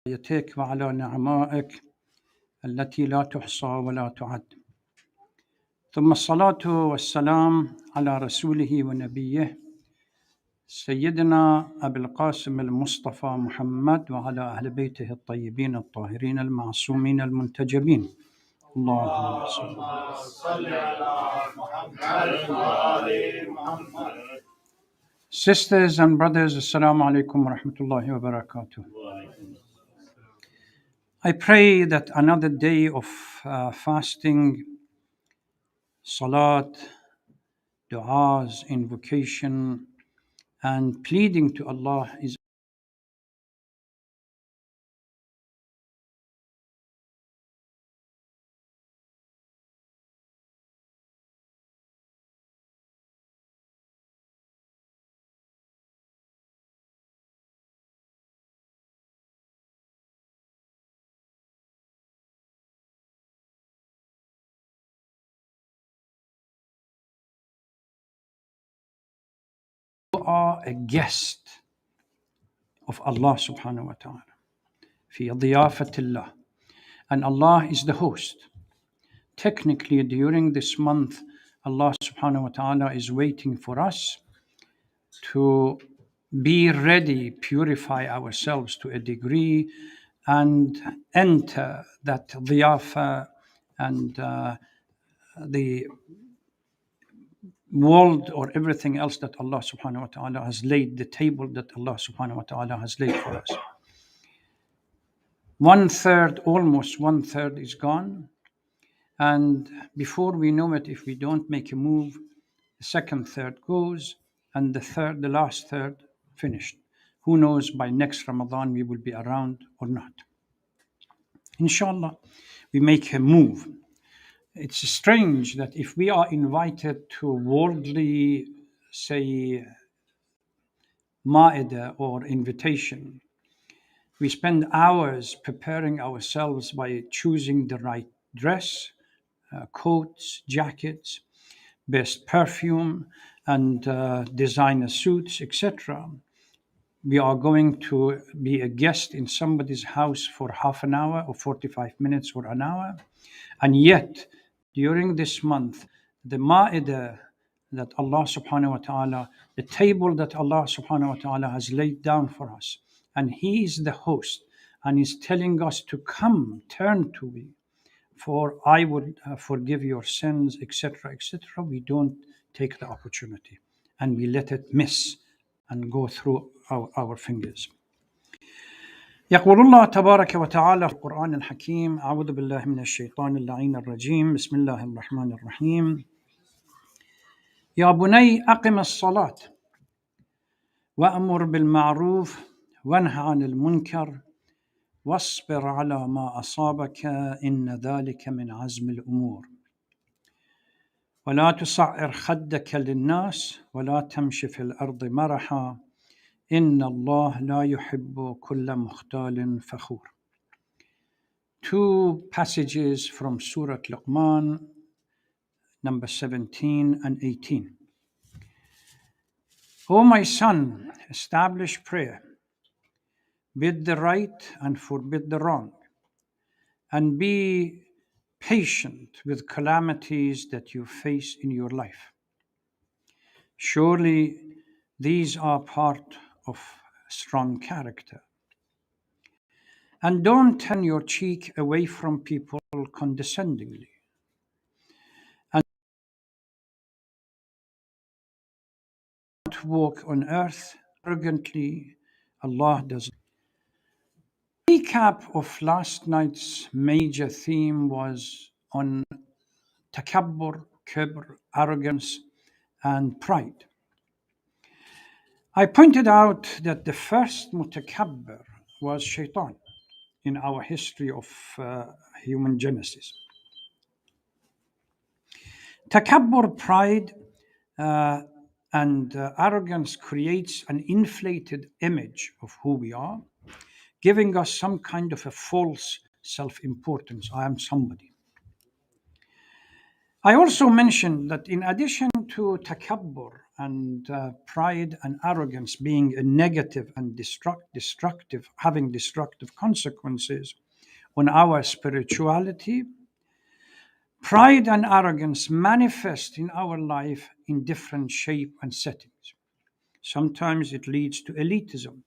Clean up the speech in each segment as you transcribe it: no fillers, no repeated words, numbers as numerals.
آياتك وعلى نعمائك التي لا تحصى ولا تعد. ثم الصلاة والسلام على رسوله ونبيه سيدنا أبي القاسم المصطفى محمد وعلى أهل بيته الطيبين الطاهرين المعصومين المنتجبين. اللهم صل على محمد وآل محمد. Sisters and brothers, Assalamu alaikum wa rahmatullahi wa barakatuh. I pray that another day of fasting, salat, du'as, invocation, and pleading to Allah is you are a guest of Allah subhanahu wa ta'ala. في ضيافة الله. And Allah is the host. Technically, during this month, Allah subhanahu wa ta'ala is waiting for us to be ready, purify ourselves to a degree, and enter that dhiyafa and the world or everything else that Allah subhanahu wa ta'ala has laid, the table that Allah subhanahu wa ta'ala has laid for us. 1/3, almost 1/3 is gone. And before we know it, if we don't make a move, the second third goes, and the last third finished. Who knows, by next Ramadan we will be around or not. Inshallah, we make a move. It's strange that if we are invited to worldly, say, ma'idah or invitation, we spend hours preparing ourselves by choosing the right dress, coats, jackets, best perfume, and designer suits, etc. We are going to be a guest in somebody's house for half an hour or 45 minutes or an hour. And yet, during this month, the ma'idah that Allah subhanahu wa ta'ala, the table that Allah subhanahu wa ta'ala has laid down for us, and He is the host, and He's telling us to come, turn to me, for I would forgive your sins, etc., etc. We don't take the opportunity, and we let it miss and go through our fingers. يقول الله تبارك وتعالى في القرآن الحكيم: أعوذ بالله من الشيطان اللعين الرجيم، بسم الله الرحمن الرحيم. يا بني أقم الصلاة وأمر بالمعروف وانه عن المنكر واصبر على ما أصابك إن ذلك من عزم الأمور ولا تصعر خدك للناس ولا تمشي في الأرض مرحا إن الله لا يحب كل مختال فخور. Two passages from Surah Luqman, number 17 and 18. O my son, establish prayer, bid the right and forbid the wrong, and be patient with calamities that you face in your life. Surely these are part of strong character. And don't turn your cheek away from people condescendingly. And don't walk on earth arrogantly. Allah does. The recap of last night's major theme was on takabbur, kibr, arrogance, and pride. I pointed out that the first mutakabbir was shaitan in our history of human genesis. Takabbur, pride, and arrogance creates an inflated image of who we are, giving us some kind of a false self-importance. I am somebody. I also mentioned that in addition to takabbur and pride and arrogance being a negative and destructive, having destructive consequences on our spirituality, pride and arrogance manifest in our life in different shape and settings. Sometimes it leads to elitism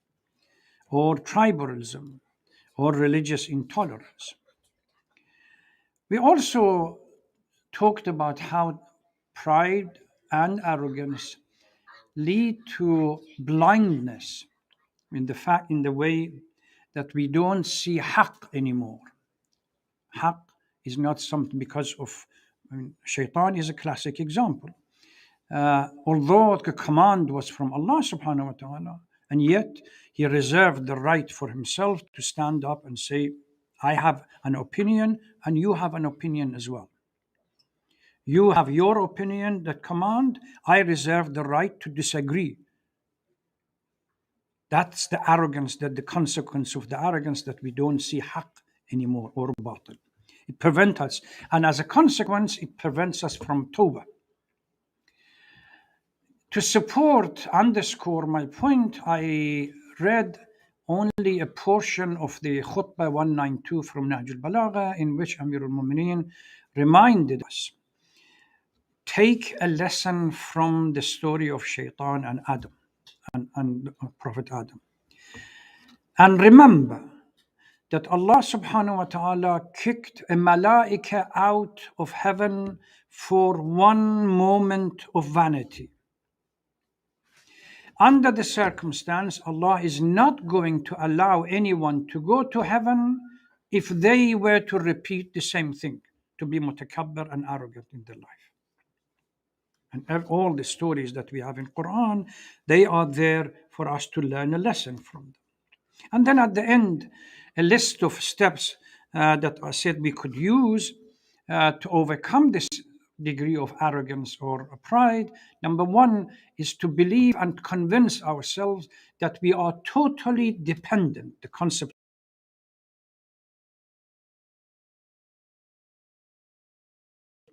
or tribalism or religious intolerance. We also talked about how pride and arrogance lead to blindness in the way that we don't see haqq anymore. Haqq is not something because of shaitan is a classic example. Although the command was from Allah subhanahu wa ta'ala, and yet he reserved the right for himself to stand up and say, I have an opinion and you have an opinion as well. You have your opinion, that command, I reserve the right to disagree. That's the arrogance, that the consequence of the arrogance that we don't see haqq anymore or batil. It prevents us, and as a consequence, it prevents us from tawbah. To underscore my point, I read only a portion of the Khutbah 192 from Nahj al-Balagha, in which Amir al-Mu'mineen reminded us, take a lesson from the story of Shaitan and Adam and Prophet Adam. And remember that Allah subhanahu wa ta'ala kicked a malaika out of heaven for one moment of vanity. Under the circumstance, Allah is not going to allow anyone to go to heaven if they were to repeat the same thing, to be mutakabbir and arrogant in their life. And all the stories that we have in Quran, they are there for us to learn a lesson from them. And then at the end, a list of steps that I said we could use to overcome this degree of arrogance or pride. Number one is to believe and convince ourselves that we are totally dependent. The concept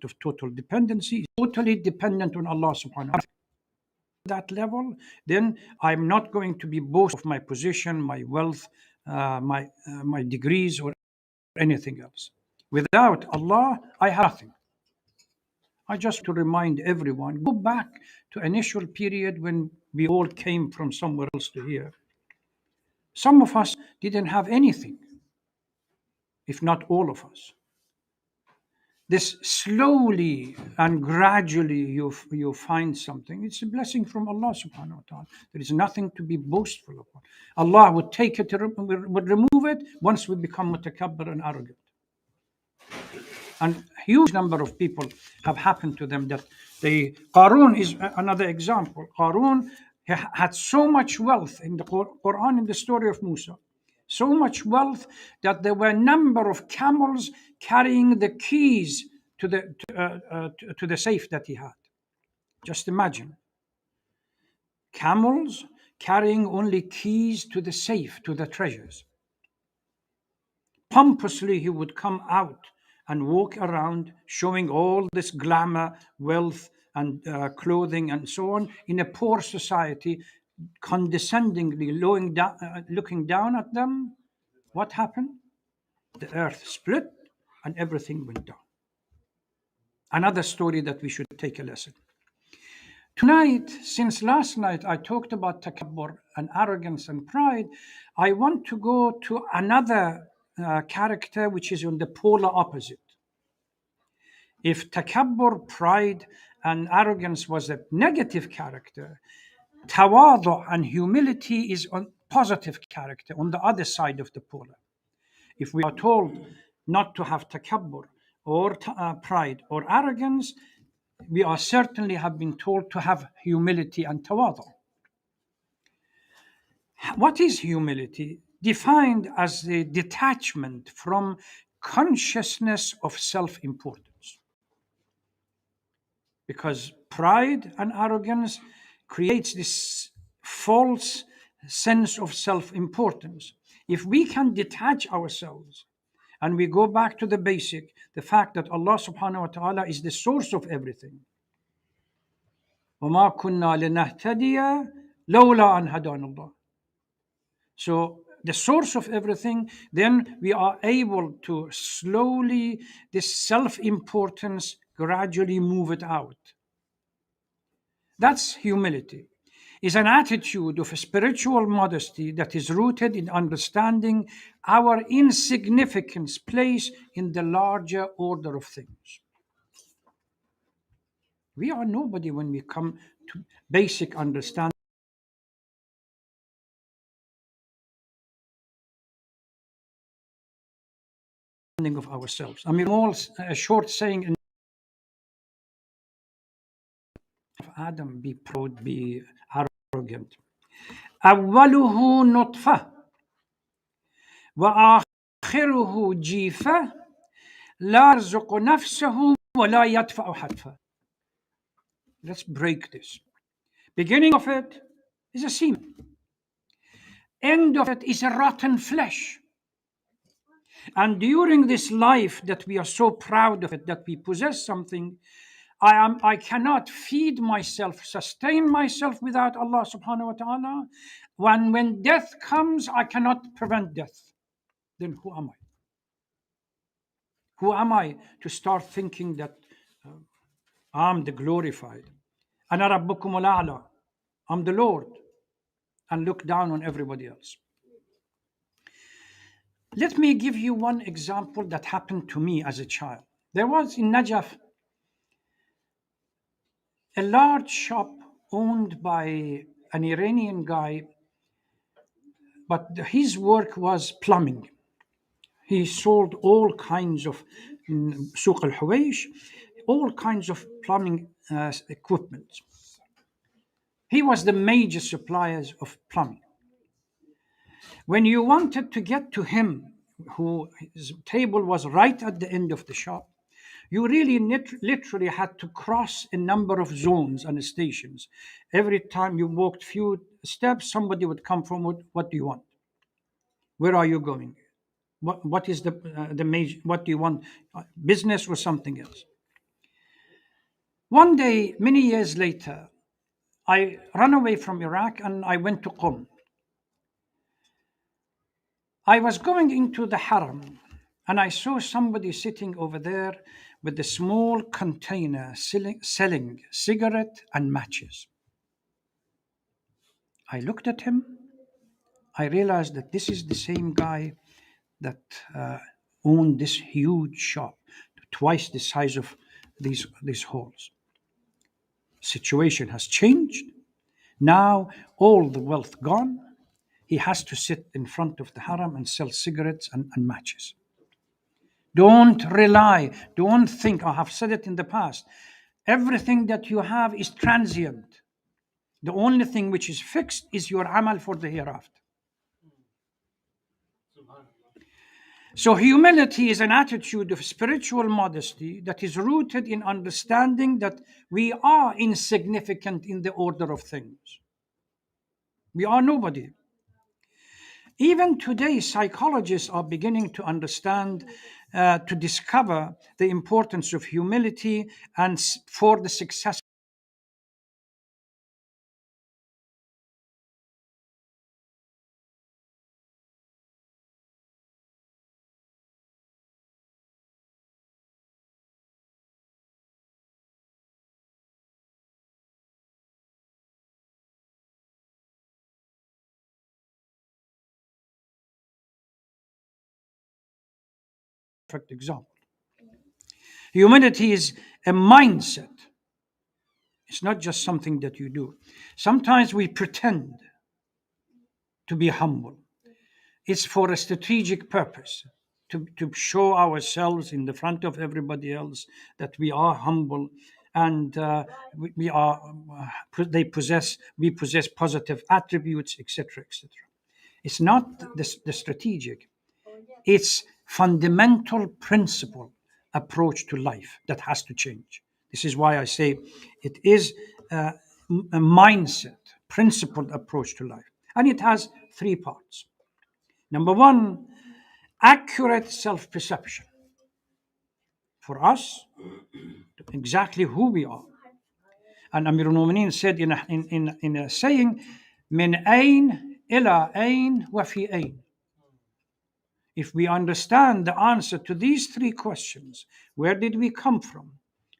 of total dependency is totally dependent on Allah subhanahu wa ta'ala. That level, then I'm not going to be boast of my position, my wealth, my degrees, or anything else. Without Allah, I have nothing. I just to remind everyone, go back to initial period when we all came from somewhere else to here. Some of us didn't have anything, if not all of us. This slowly and gradually you find something. It's a blessing from Allah subhanahu wa ta'ala. There is nothing to be boastful about. Allah would take it, would remove it once we become mutakabbir and arrogant. And a huge number of people have happened to them that Qarun is another example. Qarun had so much wealth in the Quran, in the story of Musa. So much wealth that there were a number of camels carrying the keys to the safe that he had. Just imagine. Camels carrying only keys to the safe, to the treasures. Pompously he would come out and walk around showing all this glamour, wealth, and clothing and so on in a poor society, condescendingly looking down at them. What happened? The earth split and everything went down. Another story that we should take a lesson. Tonight, since last night I talked about takabbur and arrogance and pride, I want to go to another character which is on the polar opposite. If takabbur, pride, and arrogance was a negative character, tawadu and humility is a positive character on the other side of the polar. If we are told not to have takabbur or pride or arrogance, we are certainly have been told to have humility and tawadu. What is humility? Defined as the detachment from consciousness of self-importance. Because pride and arrogance creates this false sense of self-importance. If we can detach ourselves And we go back to the basic, the fact that Allah subhanahu wa ta'ala is the source of everything. وَمَا كُنَّا لِنَهْتَدِيَ لَوْلَا أَنْ هَدَانَ اللَّهُ. So the source of everything, then we are able to slowly, this self-importance, gradually move it out. That's humility. Is an attitude of spiritual modesty that is rooted in understanding our insignificance place in the larger order of things. We are nobody when we come to basic understanding of ourselves. I mean, all a short saying in Adam, be proud, be arrogant. أوله نطفة وآخره جيفة لا يرزق نفسه ولا يدفع حتفه. Let's break this. Beginning of it is a semen. End of it is a rotten flesh. And during this life that we are so proud of it, that we possess something, I cannot feed myself, sustain myself without Allah subhanahu wa ta'ala. When death comes, I cannot prevent death. Then who am I? Who am I to start thinking that I'm the glorified? Ana rabbukum al-a'la. I'm the Lord, and look down on everybody else. Let me give you one example that happened to me as a child. There was in Najaf a large shop owned by an Iranian guy, but his work was plumbing. He sold all kinds of Souq al-Huwaish, all kinds of plumbing equipment. He was the major suppliers of plumbing. When you wanted to get to him, his table was right at the end of the shop, you really literally had to cross a number of zones and stations. Every time you walked few steps, somebody would come forward. What do you want? Where are you going? What is the major? What do you want? Business or something else? One day, many years later, I ran away from Iraq and I went to Qom. I was going into the Haram and I saw somebody sitting over there with a small container selling cigarette and matches. I looked at him. I realized that this is the same guy that owned this huge shop, twice the size of these halls. Situation has changed. Now all the wealth gone. He has to sit in front of the Haram and sell cigarettes and matches. Don't rely, don't think, I have said it in the past, everything that you have is transient. The only thing which is fixed is your amal for the hereafter. So humility is an attitude of spiritual modesty that is rooted in understanding that we are insignificant in the order of things. We are nobody. Even today, psychologists are beginning to understand, to discover the importance of humility and for the success perfect example. Humility is a mindset. It's not just something that you do. Sometimes we pretend to be humble. It's for a strategic purpose, to show ourselves in the front of everybody else that we are humble and we possess positive attributes, etc., etc. It's not the strategic. It's fundamental principle approach to life that has to change. This is why I say it is a mindset, principled approach to life. And it has three parts. Number one, accurate self-perception for us, exactly who we are. And Amir al-Mu'mineen said in a saying, "Min ain ila ain wa fi ain." If we understand the answer to these three questions, where did we come from?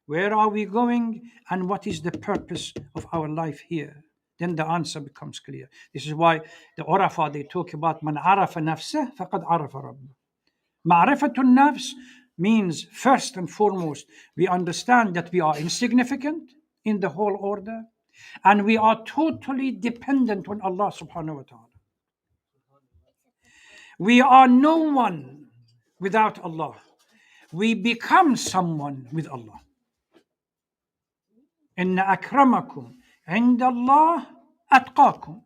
Where are we going? And what is the purpose of our life here? Then the answer becomes clear. This is why the Urafa, they talk about man arafa nafsah faqad arafa rabbah. Ma'rifatun nafs means first and foremost, we understand that we are insignificant in the whole order and we are totally dependent on Allah subhanahu wa ta'ala. We are no one without Allah. We become someone with Allah. Inna akramakum indallah atqakum.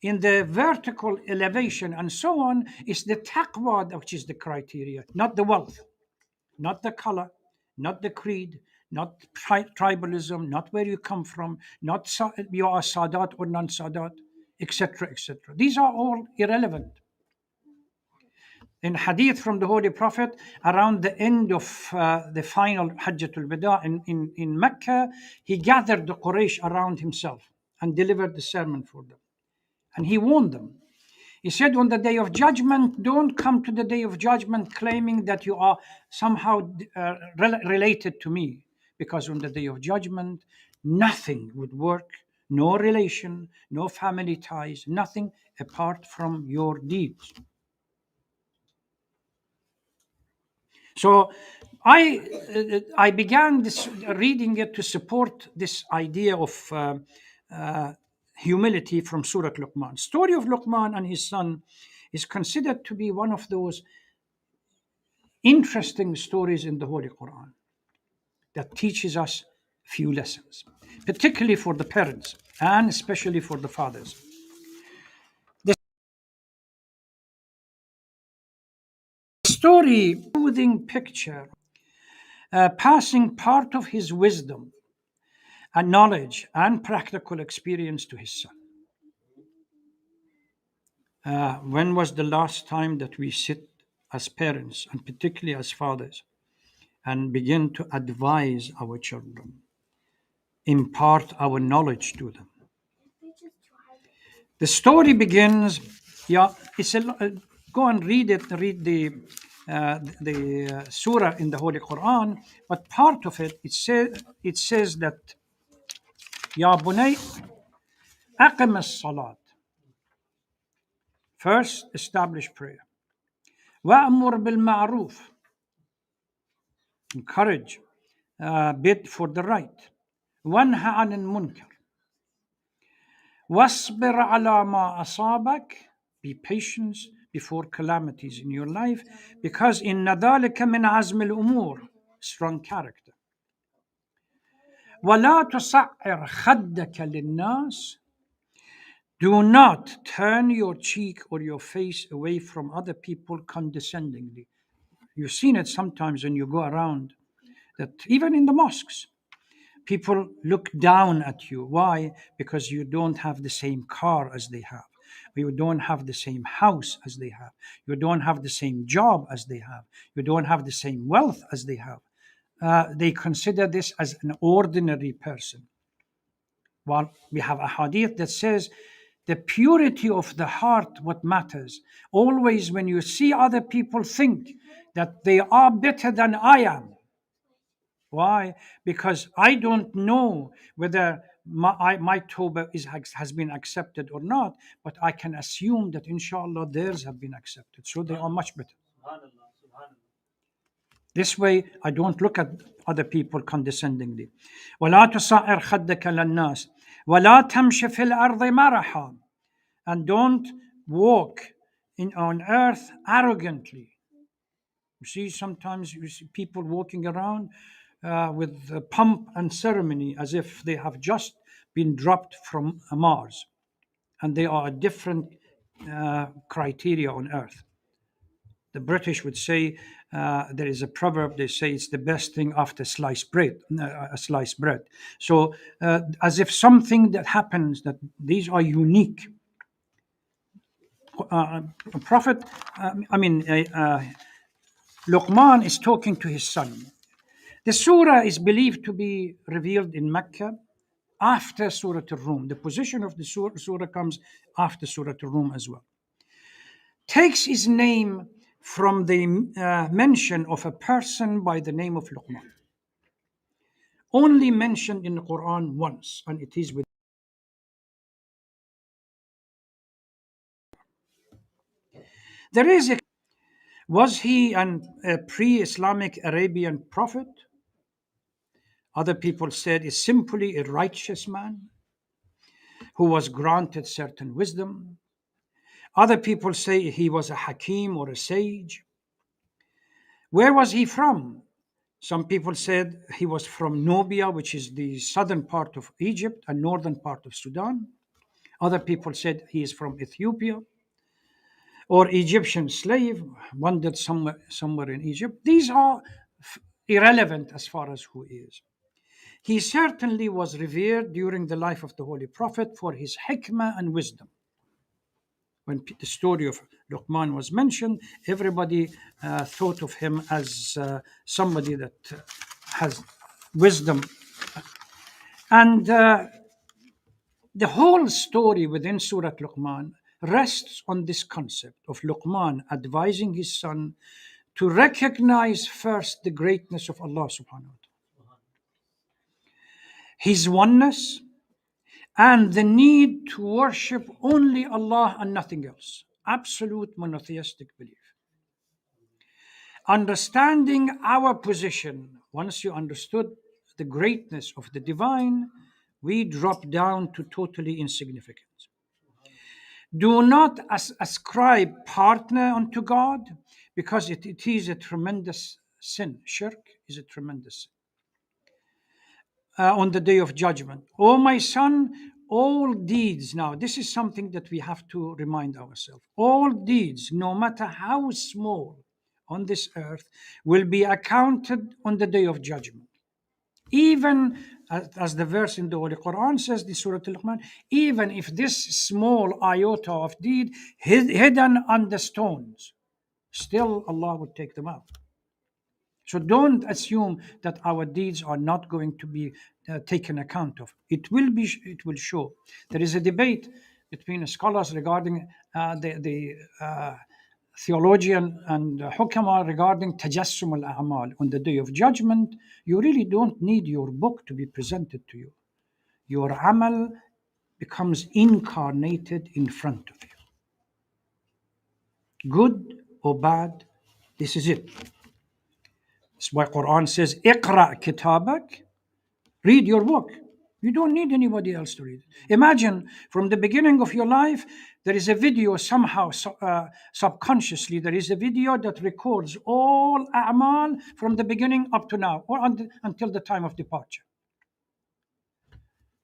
In the vertical elevation and so on is the taqwa, which is the criteria, not the wealth, not the color, not the creed, not tribalism, not where you come from, not you are Sadat or non-Sadat, etc., etc. These are all irrelevant. In hadith from the Holy Prophet, around the end of the final Hajjatul Wada in Mecca, he gathered the Quraysh around himself and delivered the sermon for them. And he warned them. He said, on the day of judgment, don't come to the day of judgment claiming that you are somehow related to me. Because on the day of judgment, nothing would work, no relation, no family ties, nothing apart from your deeds. So I began this reading it to support this idea of humility from Surah Luqman. Story of Luqman and his son is considered to be one of those interesting stories in the Holy Quran that teaches us few lessons, particularly for the parents and especially for the fathers. The story, soothing picture, passing part of his wisdom and knowledge and practical experience to his son. When was the last time that we sit as parents and particularly as fathers and begin to advise our children, impart our knowledge to them? The story begins. Go and read it. Read the surah in the Holy Quran. But part of it, it says that Ya bunay aqim as-salat. First, establish prayer. Wa'mur bil ma'ruf. Encourage, bid for the right. Wanha 'anil munkar. Wasbir 'ala ma asabak. Be patient before calamities in your life, because inna dhalika min azm al-umur, strong character. وَلَا تُصَعِّرْ خَدَّكَ لِلنَّاسِ. Do not turn your cheek or your face away from other people condescendingly. You've seen it sometimes when you go around, that even in the mosques, people look down at you. Why? Because you don't have the same car as they have. You don't have the same house as they have. You don't have the same job as they have. You don't have the same wealth as they have. They consider this as an ordinary person. While we have a hadith that says the purity of the heart what matters. Always when you see other people, think that they are better than I am. Why? Because I don't know whether my tawbah has been accepted or not, but I can assume that inshallah theirs have been accepted. So they are much better. This way, I don't look at other people condescendingly. وَلَا تُصَعِّرْ خَدَّكَ لِلنَّاسِ وَلَا تَمْشِ فِي الْأَرْضِ مَرَحًا. And don't walk on earth arrogantly. You see, sometimes you see people walking around with pomp and ceremony as if they have just been dropped from Mars and they are a different criteria on earth. The British would say there is a proverb. They say it's the best thing after sliced bread. So, as if something that happens that these are unique. Prophet, Luqman is talking to his son. The surah is believed to be revealed in Mecca after Surah Al-Rum. The position of the surah comes after Surah Al-Rum as well. Takes its name from the mention of a person by the name of Luqman. Only mentioned in the Quran once, and it is with. There is a. Was he a pre-Islamic Arabian prophet? Other people said is simply a righteous man who was granted certain wisdom. Other people say he was a hakim or a sage. Where was he from? Some people said he was from Nubia, which is the southern part of Egypt and northern part of Sudan. Other people said he is from Ethiopia or Egyptian slave, wandered somewhere in Egypt. These are irrelevant as far as who is. He certainly was revered during the life of the Holy Prophet for his hikmah and wisdom. When the story of Luqman was mentioned, everybody thought of him as somebody that has wisdom. And the whole story within Surah Luqman rests on this concept of Luqman advising his son to recognize first the greatness of Allah subhanahu wa ta'ala, his oneness, and the need to worship only Allah and nothing else. Absolute monotheistic belief. Understanding our position, once you understood the greatness of the divine, we drop down to totally insignificant. Do not ascribe partner unto God, because it is a tremendous sin. Shirk is a tremendous sin. On the day of judgment. Oh, my son, all deeds, now this is something that we have to remind ourselves. All deeds, no matter how small on this earth, will be accounted on the day of judgment. Even as the verse in the Holy Quran says, the Surah Al-Luqman, even if this small iota of deed hidden under stones, still Allah would take them out. So don't assume that our deeds are not going to be taken account of. It will show. There is a debate between scholars regarding the theologian and hukama regarding tajassum al-a'mal. On the day of judgment, you really don't need your book to be presented to you. Your amal becomes incarnated in front of you. Good or bad, this is it. That's why Quran says, "Iqra kitabak," read your book. You don't need anybody else to read it. Imagine from the beginning of your life, there is a video somehow, subconsciously, there is a video that records all a'mal from the beginning up to now, or until the time of departure.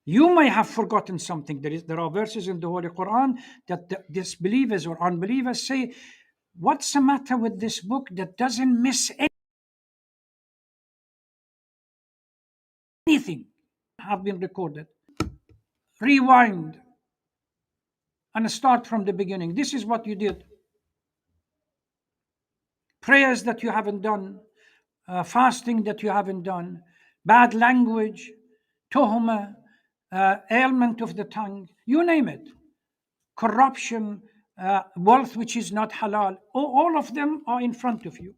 You may have forgotten something. There are verses in the Holy Quran that the disbelievers or unbelievers say, what's the matter with this book that doesn't miss anything? Have been recorded. Rewind and start from the beginning. This is what you did. Prayers that you haven't done, fasting that you haven't done, bad language, tuhma, ailment of the tongue, you name it. Corruption, wealth which is not halal, all of them are in front of you.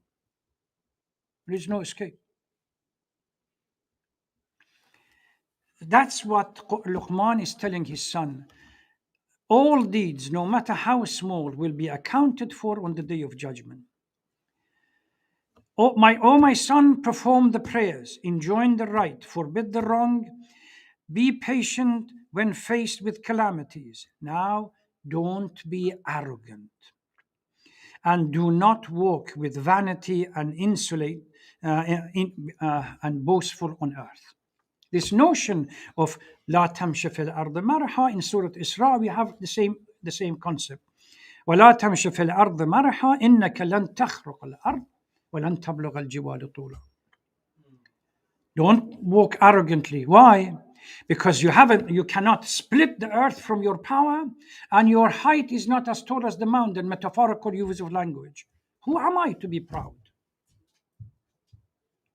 There is no escape. That's what Luqman is telling his son. All deeds, no matter how small, will be accounted for on the day of judgment. Oh my son, perform the prayers, enjoin the right, forbid the wrong, be patient when faced with calamities. Now, don't be arrogant. And do not walk with vanity and insolate and boastful on earth. This notion of لا تمشي في الأرض مرحا in Surah Isra, we have the same concept. ولا تمشي في الأرض مرحا إنك لن تخرق الأرض ولن تبلغ الجبال طولا. Don't walk arrogantly. Why? Because you cannot split the earth from your power, and your height is not as tall as the mountain, metaphorical use of language. Who am I to be proud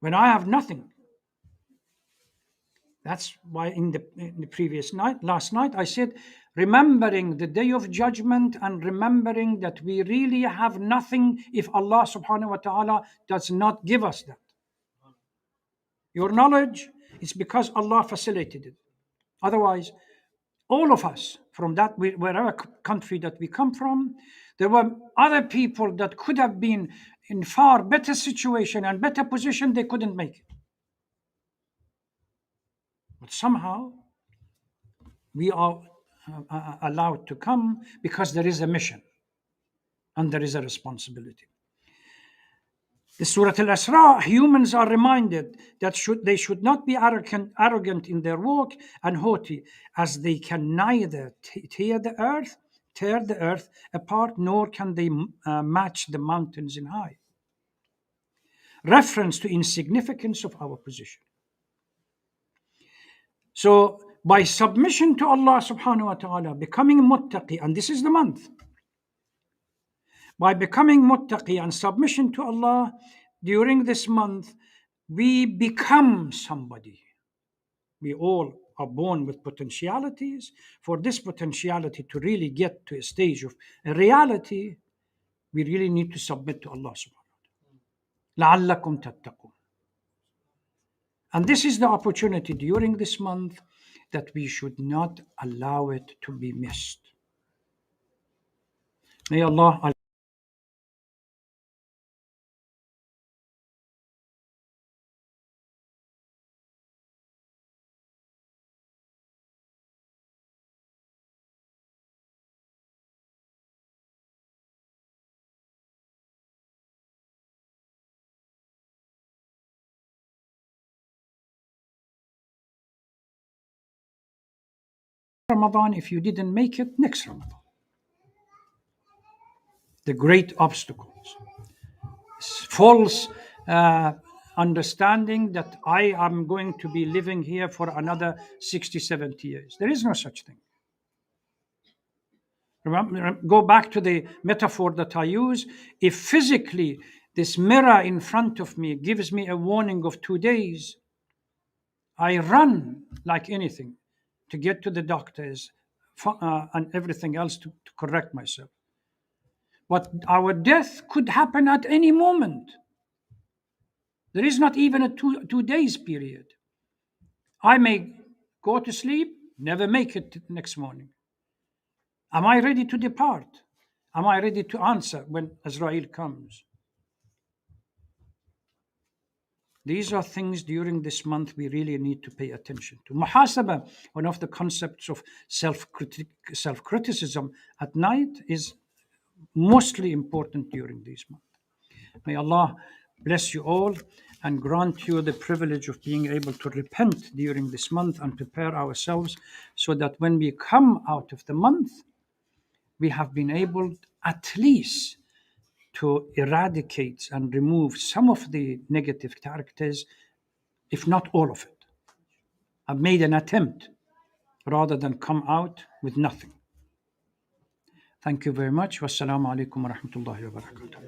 when I have nothing? That's why in the previous night, last night, I said, remembering the day of judgment and remembering that we really have nothing if Allah subhanahu wa ta'ala does not give us that. Your knowledge is because Allah facilitated it. Otherwise, all of us from that wherever country that we come from, there were other people that could have been in far better situation and better position. They couldn't make it, but somehow we are allowed to come because there is a mission and there is a responsibility. The Surah Al-Isra, humans are reminded that they should not be arrogant in their walk and haughty, as they can neither tear the earth apart, nor can they match the mountains in height. Reference to insignificance of our position. So, by submission to Allah subhanahu wa ta'ala, becoming muttaqi, and this is the month, by becoming muttaqi and submission to Allah during this month, we become somebody. We all are born with potentialities. For this potentiality to really get to a stage of a reality, we really need to submit to Allah subhanahu wa ta'ala. لَعَلَّكُمْ تَتَّقُونَ. And this is the opportunity during this month that we should not allow it to be missed. May Allah Ramadan if you didn't make it next Ramadan. The great obstacles. False understanding that I am going to be living here for another 60, 70 years. There is no such thing. Remember, go back to the metaphor that I use. If physically this mirror in front of me gives me a warning of 2 days, I run like anything to get to the doctors and everything else to correct myself. But our death could happen at any moment. There is not even a two days period. I may go to sleep, never make it next morning. Am I ready to depart? Am I ready to answer when Azrael comes? These are things during this month we really need to pay attention to. Muhasaba, one of the concepts of self-criticism at night, is mostly important during this month. May Allah bless you all and grant you the privilege of being able to repent during this month and prepare ourselves so that when we come out of the month, we have been able at least to eradicate and remove some of the negative characters, if not all of it. I've made an attempt rather than come out with nothing. Thank you very much. Wassalamu alaikum wa rahmatullahi wa barakatuh.